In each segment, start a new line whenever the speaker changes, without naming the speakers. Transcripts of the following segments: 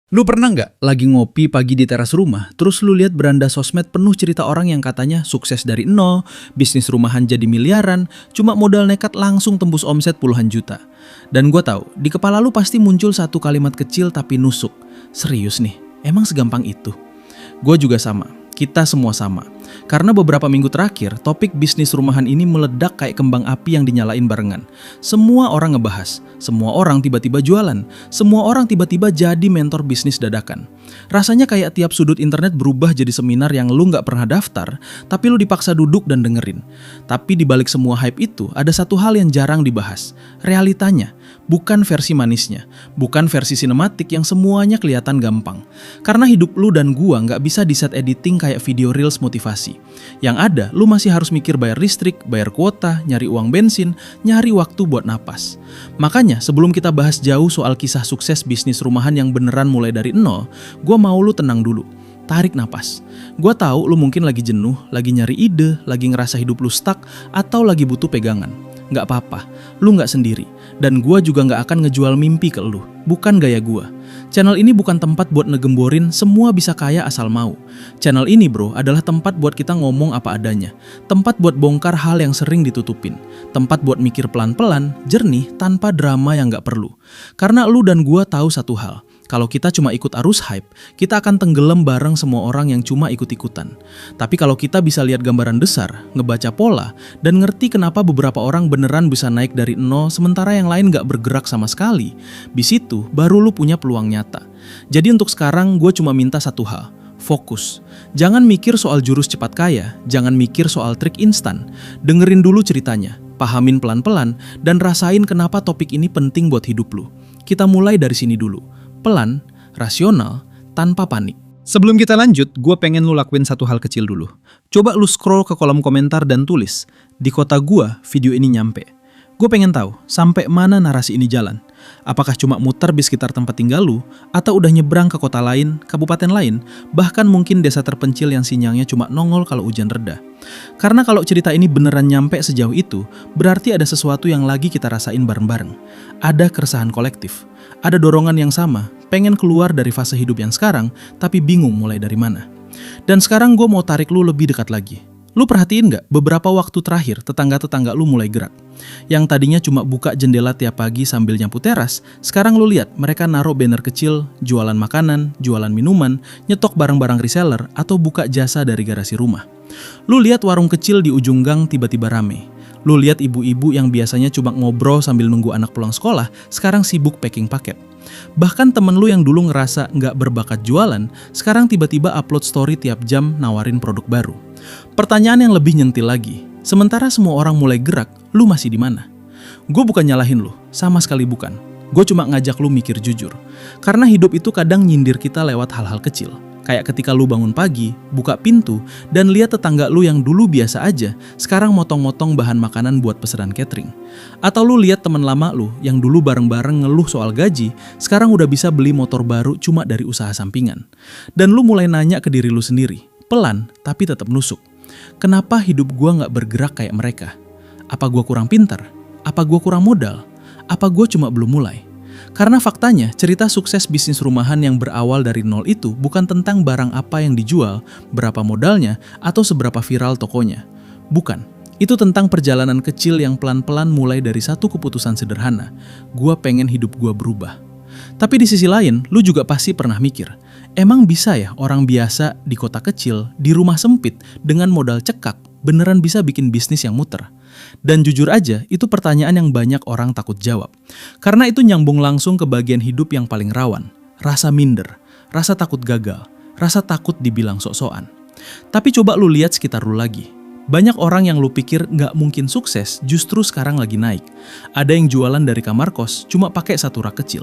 Lu pernah nggak lagi ngopi pagi di teras rumah, terus lu lihat beranda sosmed penuh cerita orang yang katanya sukses dari nol, bisnis rumahan jadi miliaran, cuma modal nekat langsung tembus omset puluhan juta. Dan gua tahu, di kepala lu pasti muncul satu kalimat kecil tapi nusuk. Serius nih, emang segampang itu? Gua juga sama, kita semua sama. Karena beberapa minggu terakhir, topik bisnis rumahan ini meledak kayak kembang api yang dinyalain barengan. Semua orang ngebahas, semua orang tiba-tiba jualan, semua orang tiba-tiba jadi mentor bisnis dadakan. Rasanya kayak tiap sudut internet berubah jadi seminar yang lu nggak pernah daftar, tapi lu dipaksa duduk dan dengerin. Tapi di balik semua hype itu, ada satu hal yang jarang dibahas, realitanya. Bukan versi manisnya, bukan versi sinematik yang semuanya kelihatan gampang. Karena hidup lu dan gua nggak bisa di set editing kayak video reels motivasi. Yang ada, lu masih harus mikir bayar listrik, bayar kuota, nyari uang bensin, nyari waktu buat napas. Makanya sebelum kita bahas jauh soal kisah sukses bisnis rumahan yang beneran mulai dari nol, gua mau lu tenang dulu. Tarik napas. Gua tahu lu mungkin lagi jenuh, lagi nyari ide, lagi ngerasa hidup lu stuck, atau lagi butuh pegangan. Nggak apa-apa, lu nggak sendiri. Dan gua juga nggak akan ngejual mimpi ke lu, bukan gaya gua. Channel ini bukan tempat buat ngegemborin semua bisa kaya asal mau. Channel ini bro adalah tempat buat kita ngomong apa adanya. Tempat buat bongkar hal yang sering ditutupin. Tempat buat mikir pelan-pelan, jernih, tanpa drama yang nggak perlu. Karena lu dan gua tahu satu hal. Kalau kita cuma ikut arus hype, kita akan tenggelam bareng semua orang yang cuma ikut-ikutan. Tapi kalau kita bisa lihat gambaran besar, ngebaca pola, dan ngerti kenapa beberapa orang beneran bisa naik dari nol sementara yang lain gak bergerak sama sekali, di situ baru lu punya peluang nyata. Jadi untuk sekarang gue cuma minta satu hal, fokus. Jangan mikir soal jurus cepat kaya, jangan mikir soal trik instan. Dengerin dulu ceritanya, pahamin pelan-pelan, dan rasain kenapa topik ini penting buat hidup lu. Kita mulai dari sini dulu. Pelan, rasional, tanpa panik. Sebelum kita lanjut, gue pengen lu lakuin satu hal kecil dulu. Coba lu scroll ke kolom komentar dan tulis, di kota gue video ini nyampe. Gue pengen tahu, sampai mana narasi ini jalan. Apakah cuma muter di sekitar tempat tinggal lu, atau udah nyebrang ke kota lain, kabupaten lain, bahkan mungkin desa terpencil yang sinyalnya cuma nongol kalau hujan reda. Karena kalau cerita ini beneran nyampe sejauh itu, berarti ada sesuatu yang lagi kita rasain bareng-bareng. Ada keresahan kolektif. Ada dorongan yang sama, pengen keluar dari fase hidup yang sekarang, tapi bingung mulai dari mana. Dan sekarang gue mau tarik lu lebih dekat lagi. Lu perhatiin gak beberapa waktu terakhir tetangga-tetangga lu mulai gerak? Yang tadinya cuma buka jendela tiap pagi sambil nyapu teras, sekarang lu lihat mereka naruh banner kecil, jualan makanan, jualan minuman, nyetok barang-barang reseller, atau buka jasa dari garasi rumah. Lu lihat warung kecil di ujung gang tiba-tiba rame. Lu lihat ibu-ibu yang biasanya cuma ngobrol sambil nunggu anak pulang sekolah, sekarang sibuk packing paket. Bahkan temen lu yang dulu ngerasa nggak berbakat jualan, sekarang tiba-tiba upload story tiap jam nawarin produk baru. Pertanyaan yang lebih nyentil lagi, sementara semua orang mulai gerak, lu masih di mana? Gue bukan nyalahin lu, sama sekali bukan. Gue cuma ngajak lu mikir jujur. Karena hidup itu kadang nyindir kita lewat hal-hal kecil. Kayak ketika lu bangun pagi, buka pintu, dan lihat tetangga lu yang dulu biasa aja, sekarang motong-motong bahan makanan buat pesanan catering. Atau lu lihat teman lama lu yang dulu bareng-bareng ngeluh soal gaji, sekarang udah bisa beli motor baru cuma dari usaha sampingan. Dan lu mulai nanya ke diri lu sendiri, pelan tapi tetap nusuk. Kenapa hidup gua gak bergerak kayak mereka? Apa gua kurang pintar? Apa gua kurang modal? Apa gua cuma belum mulai? Karena faktanya, cerita sukses bisnis rumahan yang berawal dari nol itu bukan tentang barang apa yang dijual, berapa modalnya, atau seberapa viral tokonya. Bukan. Itu tentang perjalanan kecil yang pelan-pelan mulai dari satu keputusan sederhana. Gua pengen hidup gua berubah. Tapi di sisi lain, lu juga pasti pernah mikir, emang bisa ya orang biasa di kota kecil, di rumah sempit, dengan modal cekak, beneran bisa bikin bisnis yang muter? Dan jujur aja, itu pertanyaan yang banyak orang takut jawab. Karena itu nyambung langsung ke bagian hidup yang paling rawan. Rasa minder, rasa takut gagal, rasa takut dibilang sok-sokan. Tapi coba lu lihat sekitar lu lagi. Banyak orang yang lu pikir nggak mungkin sukses, justru sekarang lagi naik. Ada yang jualan dari kamar kos, cuma pakai satu rak kecil.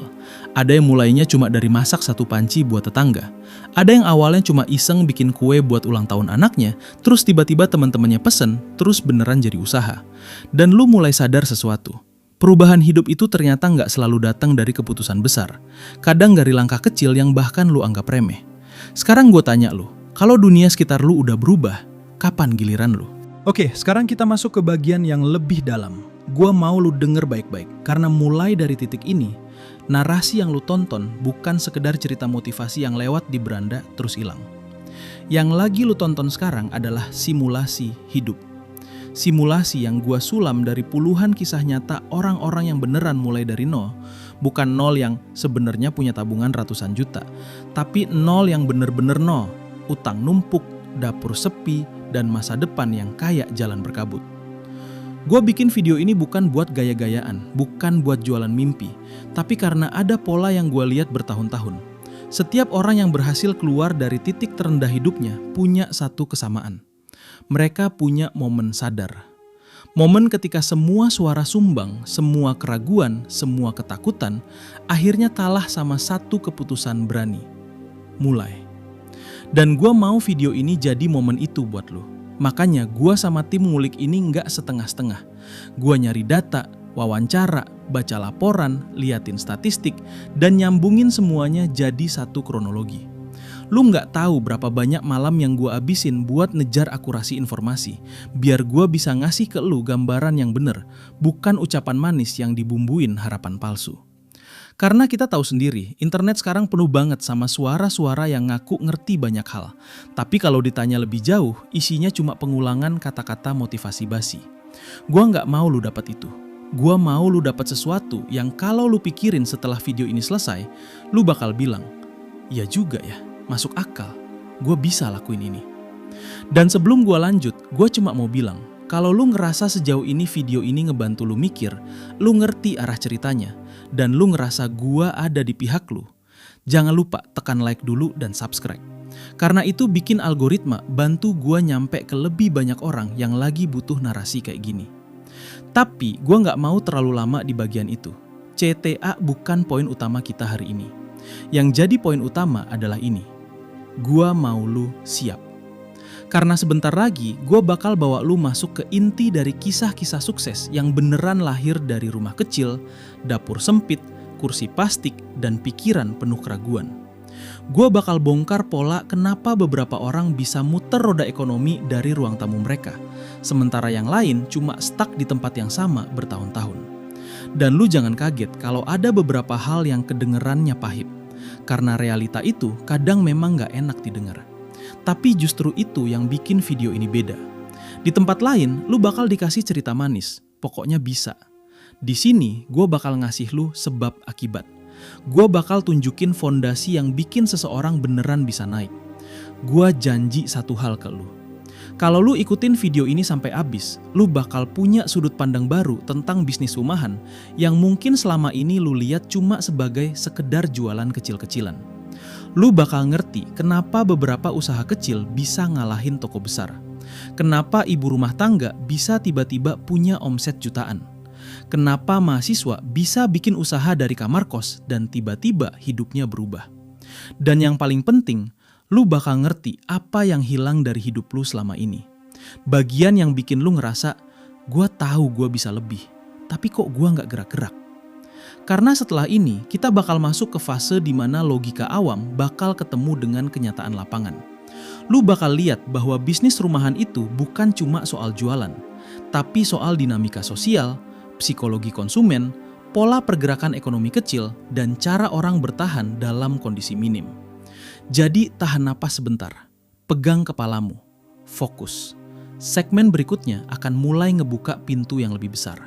Ada yang mulainya cuma dari masak satu panci buat tetangga. Ada yang awalnya cuma iseng bikin kue buat ulang tahun anaknya, terus tiba-tiba teman-temannya pesen, terus beneran jadi usaha. Dan lu mulai sadar sesuatu. Perubahan hidup itu ternyata nggak selalu datang dari keputusan besar. Kadang dari langkah kecil yang bahkan lu anggap remeh. Sekarang gue tanya lu, kalau dunia sekitar lu udah berubah, kapan giliran lu? Oke, sekarang kita masuk ke bagian yang lebih dalam. Gua mau lu denger baik-baik, karena mulai dari titik ini, Narasi yang lu tonton bukan sekedar cerita motivasi yang lewat di beranda terus hilang. Yang lagi lu tonton sekarang adalah simulasi hidup. Simulasi yang gua sulam dari puluhan kisah nyata orang-orang yang beneran mulai dari nol. Bukan nol yang sebenarnya punya tabungan ratusan juta, tapi nol yang bener-bener nol. Utang numpuk, dapur sepi, dan masa depan yang kayak jalan berkabut. Gue bikin video ini bukan buat gaya-gayaan, bukan buat jualan mimpi, tapi karena ada pola yang gue lihat bertahun-tahun. Setiap orang yang berhasil keluar dari titik terendah hidupnya punya satu kesamaan. Mereka punya momen sadar. Momen ketika semua suara sumbang, semua keraguan, semua ketakutan, akhirnya kalah sama satu keputusan berani. Mulai. Dan gue mau video ini jadi momen itu buat lo. Makanya gue sama tim ngulik ini nggak setengah-setengah. Gue nyari data, wawancara, baca laporan, liatin statistik, dan nyambungin semuanya jadi satu kronologi. Lu nggak tahu berapa banyak malam yang gue abisin buat ngejar akurasi informasi, biar gue bisa ngasih ke lu gambaran yang bener, bukan ucapan manis yang dibumbuin harapan palsu. Karena kita tahu sendiri, internet sekarang penuh banget sama suara-suara yang ngaku ngerti banyak hal. Tapi kalau ditanya lebih jauh, isinya cuma pengulangan kata-kata motivasi basi. Gua nggak mau lu dapat itu. Gua mau lu dapat sesuatu yang kalau lu pikirin setelah video ini selesai, lu bakal bilang, "Ya juga ya, masuk akal. Gua bisa lakuin ini." Dan sebelum gua lanjut, gua cuma mau bilang, kalau lu ngerasa sejauh ini video ini ngebantu lu mikir, lu ngerti arah ceritanya, dan lu ngerasa gua ada di pihak lu, jangan lupa tekan like dulu dan subscribe. Karena itu bikin algoritma bantu gua nyampe ke lebih banyak orang yang lagi butuh narasi kayak gini. Tapi gua nggak mau terlalu lama di bagian itu. CTA bukan poin utama kita hari ini. Yang jadi poin utama adalah ini. Gua mau lu siap. Karena sebentar lagi gue bakal bawa lu masuk ke inti dari kisah-kisah sukses yang beneran lahir dari rumah kecil, dapur sempit, kursi plastik, dan pikiran penuh keraguan. Gue bakal bongkar pola kenapa beberapa orang bisa muter roda ekonomi dari ruang tamu mereka, sementara yang lain cuma stuck di tempat yang sama bertahun-tahun. Dan lu jangan kaget kalau ada beberapa hal yang kedengerannya pahit, karena realita itu kadang memang gak enak didengar. Tapi justru itu yang bikin video ini beda. Di tempat lain, lu bakal dikasih cerita manis. Pokoknya bisa. Di sini, gue bakal ngasih lu sebab akibat. Gue bakal tunjukin fondasi yang bikin seseorang beneran bisa naik. Gue janji satu hal ke lu. Kalau lu ikutin video ini sampai habis, lu bakal punya sudut pandang baru tentang bisnis rumahan yang mungkin selama ini lu lihat cuma sebagai sekedar jualan kecil-kecilan. Lu bakal ngerti kenapa beberapa usaha kecil bisa ngalahin toko besar. Kenapa ibu rumah tangga bisa tiba-tiba punya omset jutaan. Kenapa mahasiswa bisa bikin usaha dari kamar kos dan tiba-tiba hidupnya berubah. Dan yang paling penting, lu bakal ngerti apa yang hilang dari hidup lu selama ini. Bagian yang bikin lu ngerasa, gua tahu gua bisa lebih, tapi kok gua nggak gerak-gerak. Karena setelah ini, kita bakal masuk ke fase di mana logika awam bakal ketemu dengan kenyataan lapangan. Lu bakal lihat bahwa bisnis rumahan itu bukan cuma soal jualan, tapi soal dinamika sosial, psikologi konsumen, pola pergerakan ekonomi kecil, dan cara orang bertahan dalam kondisi minim. Jadi tahan napas sebentar, pegang kepalamu, fokus. Segmen berikutnya akan mulai ngebuka pintu yang lebih besar.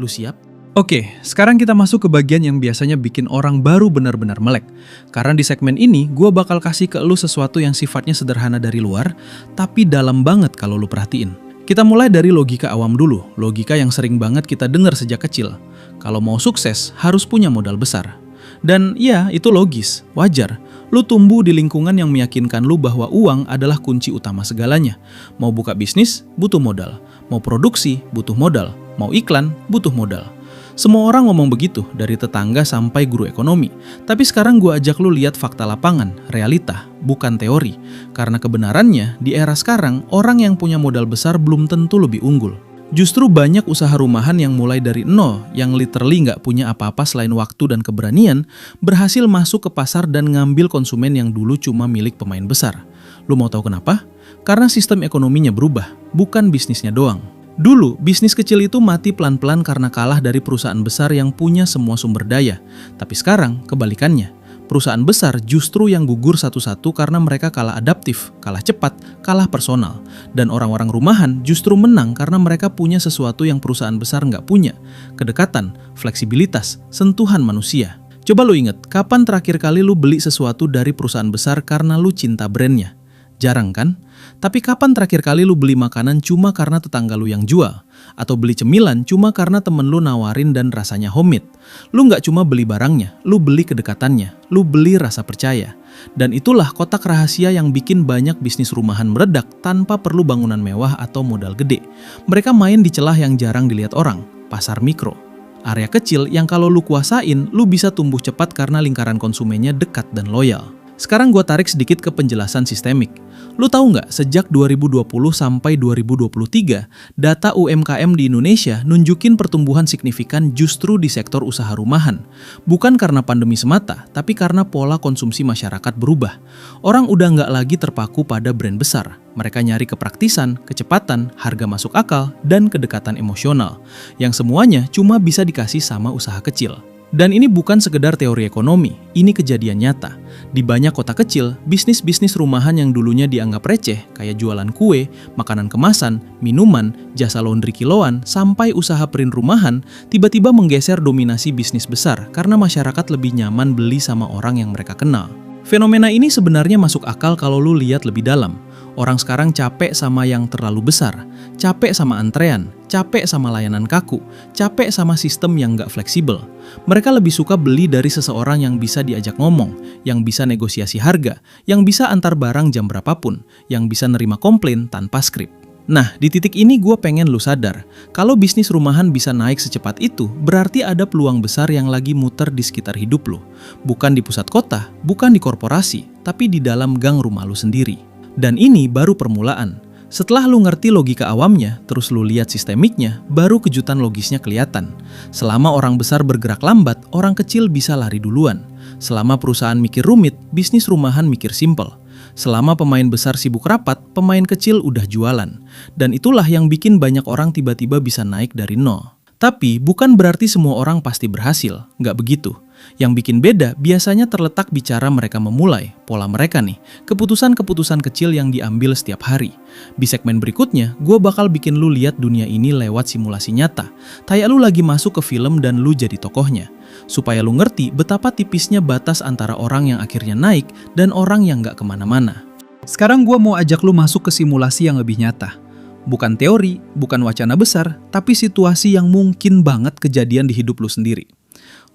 Lu siap? Oke, sekarang kita masuk ke bagian yang biasanya bikin orang baru benar-benar melek. Karena di segmen ini, gue bakal kasih ke lu sesuatu yang sifatnya sederhana dari luar, tapi dalam banget kalau lu perhatiin. Kita mulai dari logika awam dulu, logika yang sering banget kita dengar sejak kecil. Kalau mau sukses, harus punya modal besar. Dan ya, itu logis, wajar. Lu tumbuh di lingkungan yang meyakinkan lu bahwa uang adalah kunci utama segalanya. Mau buka bisnis, butuh modal. Mau produksi, butuh modal. Mau iklan, butuh modal. Semua orang ngomong begitu, dari tetangga sampai guru ekonomi. Tapi sekarang gue ajak lu lihat fakta lapangan, realita, bukan teori. Karena kebenarannya, di era sekarang, orang yang punya modal besar belum tentu lebih unggul. Justru banyak usaha rumahan yang mulai dari nol, yang literally nggak punya apa-apa selain waktu dan keberanian, berhasil masuk ke pasar dan ngambil konsumen yang dulu cuma milik pemain besar. Lu mau tahu kenapa? Karena sistem ekonominya berubah, bukan bisnisnya doang. Dulu, bisnis kecil itu mati pelan-pelan karena kalah dari perusahaan besar yang punya semua sumber daya. Tapi sekarang, kebalikannya. Perusahaan besar justru yang gugur satu-satu karena mereka kalah adaptif, kalah cepat, kalah personal. Dan orang-orang rumahan justru menang karena mereka punya sesuatu yang perusahaan besar nggak punya. Kedekatan, fleksibilitas, sentuhan manusia. Coba lu inget, kapan terakhir kali lu beli sesuatu dari perusahaan besar karena lu cinta brandnya? Jarang kan? Tapi kapan terakhir kali lu beli makanan cuma karena tetangga lu yang jual? Atau beli cemilan cuma karena temen lu nawarin dan rasanya homemade? Lu nggak cuma beli barangnya, lu beli kedekatannya, lu beli rasa percaya. Dan itulah kotak rahasia yang bikin banyak bisnis rumahan meledak tanpa perlu bangunan mewah atau modal gede. Mereka main di celah yang jarang dilihat orang, pasar mikro. Area kecil yang kalau lu kuasain, lu bisa tumbuh cepat karena lingkaran konsumennya dekat dan loyal. Sekarang gue tarik sedikit ke penjelasan sistemik. Lu tahu nggak, sejak 2020 sampai 2023, data UMKM di Indonesia nunjukin pertumbuhan signifikan justru di sektor usaha rumahan. Bukan karena pandemi semata, tapi karena pola konsumsi masyarakat berubah. Orang udah nggak lagi terpaku pada brand besar. Mereka nyari kepraktisan, kecepatan, harga masuk akal, dan kedekatan emosional. Yang semuanya cuma bisa dikasih sama usaha kecil. Dan ini bukan sekedar teori ekonomi, ini kejadian nyata. Di banyak kota kecil, bisnis-bisnis rumahan yang dulunya dianggap receh, kayak jualan kue, makanan kemasan, minuman, jasa laundry kiloan, sampai usaha print rumahan, tiba-tiba menggeser dominasi bisnis besar karena masyarakat lebih nyaman beli sama orang yang mereka kenal. Fenomena ini sebenarnya masuk akal kalau lu lihat lebih dalam. Orang sekarang capek sama yang terlalu besar, capek sama antrean, capek sama layanan kaku, capek sama sistem yang nggak fleksibel. Mereka lebih suka beli dari seseorang yang bisa diajak ngomong, yang bisa negosiasi harga, yang bisa antar barang jam berapapun, yang bisa nerima komplain tanpa skrip. Nah, di titik ini gue pengen lu sadar, kalau bisnis rumahan bisa naik secepat itu, berarti ada peluang besar yang lagi muter di sekitar hidup lu. Bukan di pusat kota, bukan di korporasi, tapi di dalam gang rumah lu sendiri. Dan ini baru permulaan. Setelah lu ngerti logika awamnya, terus lu lihat sistemiknya, baru kejutan logisnya kelihatan. Selama orang besar bergerak lambat, orang kecil bisa lari duluan. Selama perusahaan mikir rumit, bisnis rumahan mikir simpel. Selama pemain besar sibuk rapat, pemain kecil udah jualan. Dan itulah yang bikin banyak orang tiba-tiba bisa naik dari nol. Tapi bukan berarti semua orang pasti berhasil, nggak begitu. Yang bikin beda biasanya terletak di cara mereka memulai, pola mereka nih, keputusan-keputusan kecil yang diambil setiap hari. Di segmen berikutnya, gue bakal bikin lu lihat dunia ini lewat simulasi nyata. Kayak lu lagi masuk ke film dan lu jadi tokohnya. Supaya lu ngerti betapa tipisnya batas antara orang yang akhirnya naik dan orang yang nggak kemana-mana.
Sekarang gue mau ajak lu masuk ke simulasi yang lebih nyata. Bukan teori, bukan wacana besar, tapi situasi yang mungkin banget kejadian di hidup lu sendiri.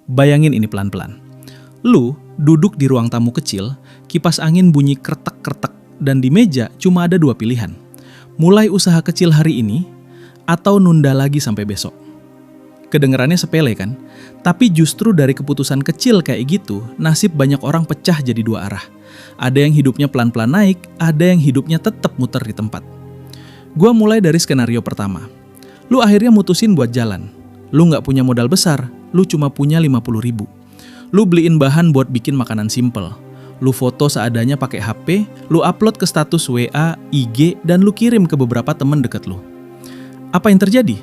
Bayangin ini pelan-pelan. Lu duduk di ruang tamu kecil, kipas angin bunyi kretek-kretek, dan di meja cuma ada dua pilihan. Mulai usaha kecil hari ini, atau nunda lagi sampai besok. Kedengerannya sepele kan? Tapi justru dari keputusan kecil kayak gitu, nasib banyak orang pecah jadi dua arah. Ada yang hidupnya pelan-pelan naik, ada yang hidupnya tetap muter di tempat. Gua mulai dari skenario pertama. Lu akhirnya mutusin buat jalan. Lu nggak punya modal besar, lu cuma punya 50.000. Lu beliin bahan buat bikin makanan simple. Lu foto seadanya pakai HP, lu upload ke status WA, IG, dan lu kirim ke beberapa temen deket lu. Apa yang terjadi?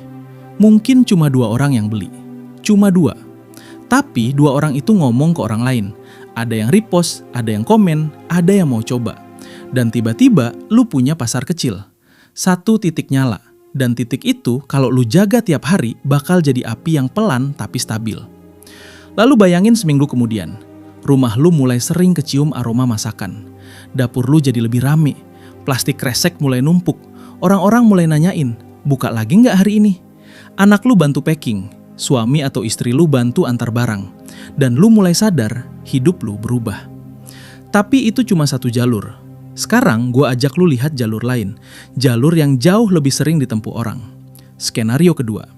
Mungkin cuma 2 orang yang beli. Cuma 2. Tapi 2 orang itu ngomong ke orang lain. Ada yang repost, ada yang komen, ada yang mau coba. Dan tiba-tiba lu punya pasar kecil. 1 titik nyala. Dan titik itu kalau lu jaga tiap hari bakal jadi api yang pelan tapi stabil. Lalu bayangin seminggu kemudian, rumah lu mulai sering kecium aroma masakan. Dapur lu jadi lebih rame, plastik kresek mulai numpuk. Orang-orang mulai nanyain, buka lagi nggak hari ini? Anak lu bantu packing, suami atau istri lu bantu antar barang. Dan lu mulai sadar, hidup lu berubah. Tapi itu cuma 1 jalur. Sekarang gue ajak lu lihat jalur lain. Jalur yang jauh lebih sering ditempuh orang. Skenario kedua.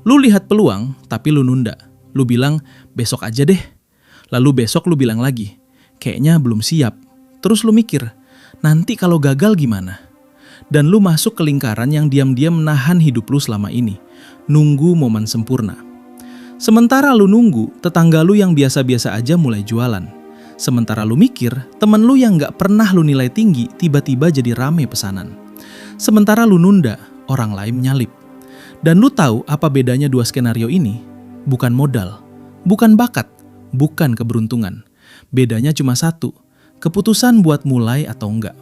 Lu lihat peluang, tapi lu nunda. Lu bilang, besok aja deh. Lalu besok lu bilang lagi, kayaknya belum siap. Terus lu mikir, nanti kalau gagal gimana? Dan lu masuk ke lingkaran yang diam-diam menahan hidup lu selama ini. Nunggu momen sempurna. Sementara lu nunggu, tetangga lu yang biasa-biasa aja mulai jualan. Sementara lu mikir, temen lu yang gak pernah lu nilai tinggi tiba-tiba jadi rame pesanan. Sementara lu nunda, orang lain nyalip.
Dan lu tahu apa bedanya dua skenario ini? Bukan modal, bukan bakat, bukan keberuntungan. Bedanya cuma satu, keputusan buat mulai atau enggak.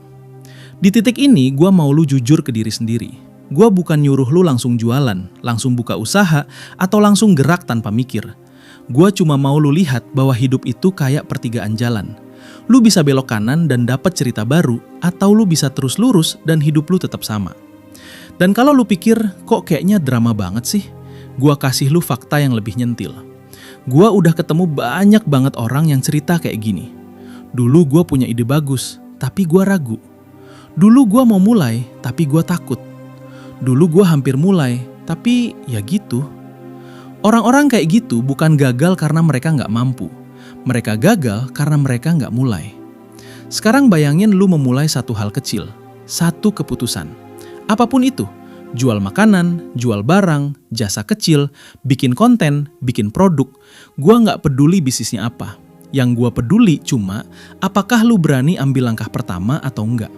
Di titik ini, gue mau lu jujur ke diri sendiri. Gue bukan nyuruh lu langsung jualan, langsung buka usaha, atau langsung gerak tanpa mikir. Gue cuma mau lu lihat bahwa hidup itu kayak pertigaan jalan. Lu bisa belok kanan dan dapat cerita baru, atau lu bisa terus lurus dan hidup lu tetap sama. Dan kalau lu pikir, kok kayaknya drama banget sih? Gua kasih lu fakta yang lebih nyentil. Gua udah ketemu banyak banget orang yang cerita kayak gini. Dulu gua punya ide bagus, tapi gua ragu. Dulu gua mau mulai, tapi gua takut. Dulu gua hampir mulai, tapi ya gitu. Orang-orang kayak gitu bukan gagal karena mereka nggak mampu. Mereka gagal karena mereka nggak mulai. Sekarang bayangin lu memulai satu hal kecil, satu keputusan. Apapun itu, jual makanan, jual barang, jasa kecil, bikin konten, bikin produk, gua nggak peduli bisnisnya apa. Yang gua peduli cuma, apakah lu berani ambil langkah pertama atau enggak.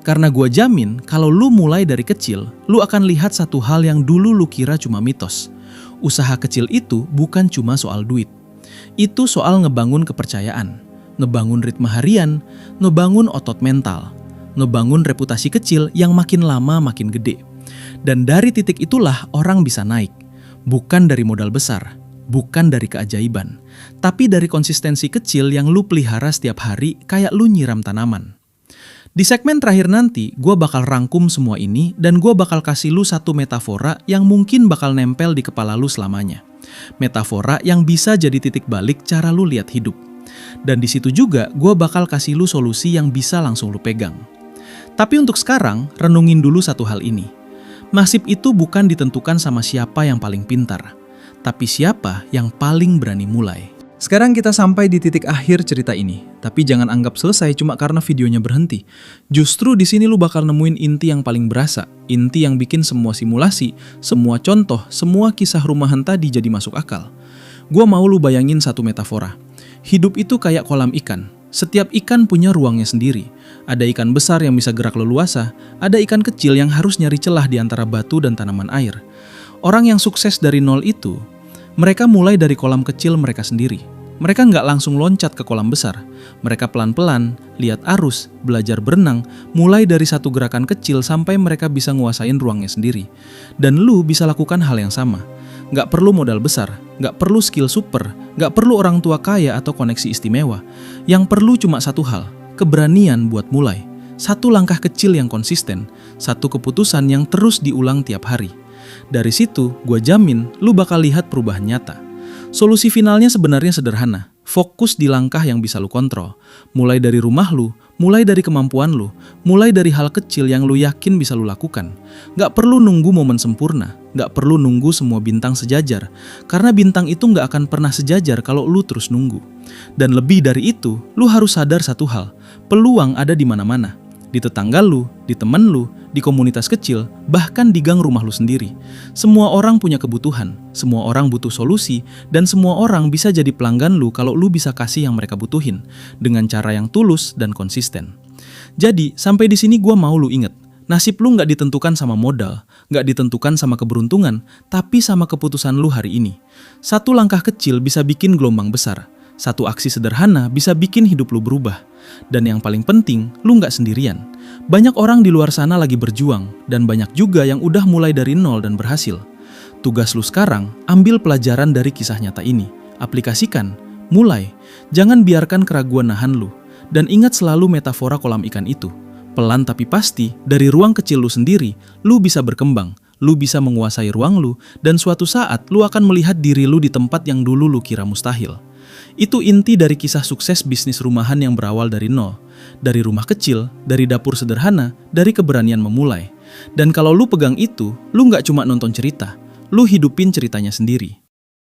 Karena gua jamin, kalau lu mulai dari kecil, lu akan lihat satu hal yang dulu lu kira cuma mitos. Usaha kecil itu bukan cuma soal duit. Itu soal ngebangun kepercayaan, ngebangun ritme harian, ngebangun otot mental, ngebangun reputasi kecil yang makin lama makin gede. Dan dari titik itulah orang bisa naik. Bukan dari modal besar, bukan dari keajaiban, tapi dari konsistensi kecil yang lu pelihara setiap hari kayak lu nyiram tanaman. Di segmen terakhir nanti, gue bakal rangkum semua ini dan gue bakal kasih lu satu metafora yang mungkin bakal nempel di kepala lu selamanya. Metafora yang bisa jadi titik balik cara lu lihat hidup. Dan di situ juga gue bakal kasih lu solusi yang bisa langsung lu pegang. Tapi untuk sekarang, renungin dulu satu hal ini. Nasib itu bukan ditentukan sama siapa yang paling pintar, tapi siapa yang paling berani mulai. Sekarang kita sampai di titik akhir cerita ini, tapi jangan anggap selesai cuma karena videonya berhenti. Justru di sini lu bakal nemuin inti yang paling berasa, inti yang bikin semua simulasi, semua contoh, semua kisah rumahan tadi jadi masuk akal. Gua mau lu bayangin satu metafora. Hidup itu kayak kolam ikan. Setiap ikan punya ruangnya sendiri. Ada ikan besar yang bisa gerak leluasa, ada ikan kecil yang harus nyari celah di antara batu dan tanaman air. Orang yang sukses dari nol itu, mereka mulai dari kolam kecil mereka sendiri. Mereka nggak langsung loncat ke kolam besar. Mereka pelan-pelan, lihat arus, belajar berenang, mulai dari satu gerakan kecil sampai mereka bisa nguasain ruangnya sendiri. Dan lu bisa lakukan hal yang sama. Nggak perlu modal besar, nggak perlu skill super, nggak perlu orang tua kaya atau koneksi istimewa. Yang perlu cuma satu hal, keberanian buat mulai. Satu langkah kecil yang konsisten, satu keputusan yang terus diulang tiap hari. Dari situ, gue jamin lu bakal lihat perubahan nyata. Solusi finalnya sebenarnya sederhana. Fokus di langkah yang bisa lu kontrol. Mulai dari rumah lu, mulai dari kemampuan lu, mulai dari hal kecil yang lu yakin bisa lu lakukan. Gak perlu nunggu momen sempurna, gak perlu nunggu semua bintang sejajar. Karena bintang itu gak akan pernah sejajar kalau lu terus nunggu. Dan lebih dari itu, lu harus sadar satu hal. Peluang ada di mana-mana. Di tetangga lu, di temen lu, di komunitas kecil, bahkan di gang rumah lu sendiri. Semua orang punya kebutuhan, semua orang butuh solusi, dan semua orang bisa jadi pelanggan lu kalau lu bisa kasih yang mereka butuhin, dengan cara yang tulus dan konsisten. Jadi, sampai di sini gua mau lu inget, nasib lu nggak ditentukan sama modal, nggak ditentukan sama keberuntungan, tapi sama keputusan lu hari ini. Satu langkah kecil bisa bikin gelombang besar. Satu aksi sederhana bisa bikin hidup lu berubah. Dan yang paling penting, lu nggak sendirian. Banyak orang di luar sana lagi berjuang, dan banyak juga yang udah mulai dari nol dan berhasil. Tugas lu sekarang, ambil pelajaran dari kisah nyata ini. Aplikasikan, mulai. Jangan biarkan keraguan nahan lu. Dan ingat selalu metafora kolam ikan itu. Pelan tapi pasti, dari ruang kecil lu sendiri, lu bisa berkembang. Lu bisa menguasai ruang lu, dan suatu saat lu akan melihat diri lu di tempat yang dulu lu kira mustahil. Itu inti dari kisah sukses bisnis rumahan yang berawal dari nol. Dari rumah kecil, dari dapur sederhana, dari keberanian memulai. Dan kalau lu pegang itu, lu nggak cuma nonton cerita, lu hidupin ceritanya sendiri.